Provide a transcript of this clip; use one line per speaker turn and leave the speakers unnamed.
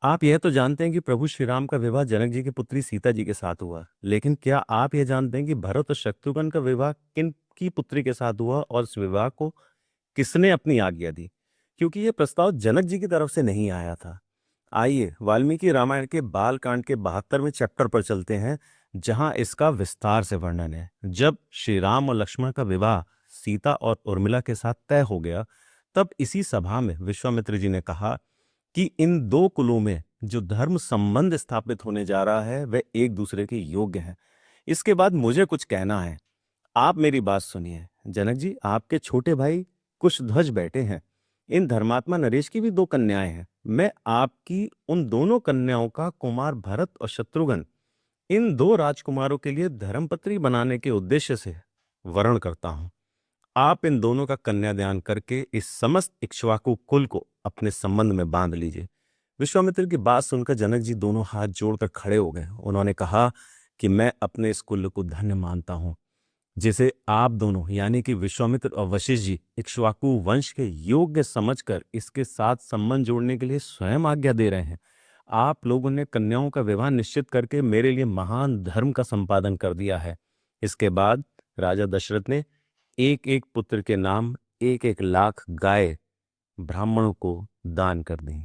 आप यह तो जानते हैं कि प्रभु श्री राम का विवाह जनक जी की पुत्री सीता जी के साथ हुआ, लेकिन क्या आप यह जानते हैं कि भरत और शत्रुघ्न का विवाह किन की पुत्री के साथ हुआ और इस विवाह को किसने अपनी आज्ञा दी? क्योंकि यह प्रस्ताव जनक जी की तरफ से नहीं आया था। आइए वाल्मीकि रामायण के बाल कांड के 72वें चैप्टर पर चलते हैं, जहां इसका विस्तार से वर्णन है। जब श्री राम और लक्ष्मण का विवाह सीता और उर्मिला के साथ तय हो गया, तब इसी सभा में विश्वामित्र जी ने कहा कि इन दो कुलों में जो धर्म संबंध स्थापित होने जा रहा है वह एक दूसरे के योग्य है। इसके बाद मुझे कुछ कहना है। आप मेरी बात सुनिए। जनक जी, आपके छोटे भाई कुशध्वज बैठे हैं। इन धर्मात्मा नरेश की भी दो कन्याएं हैं। मैं आपकी उन दोनों कन्याओं का कुमार भरत और शत्रुघ्न, इन दो राजकुमारों के लिए धर्मपत्री बनाने के उद्देश्य से वरण करता हूं। आप इन दोनों का कन्यादान करके इस समस्त इक्ष्वाकु कुल को अपने संबंध में बांध लीजिए। विश्वामित्र की बात सुनकर जनक जी दोनों हाथ जोड़कर खड़े हो गए। उन्होंने कहा कि मैं अपने इस कुल को धन्य मानता हूं, जिसे आप दोनों यानी कि विश्वामित्र और वशिष्ठ जी इक्ष्वाकु वंश के योग्य समझकर इसके साथ संबंध जोड़ने के लिए स्वयं आज्ञा दे रहे हैं। आप लोगों ने कन्याओं का विवाह निश्चित करके मेरे लिए महान धर्म का संपादन कर दिया है। इसके बाद राजा दशरथ ने एक एक पुत्र के नाम एक एक लाख गाय ब्राह्मणों को दान कर दी।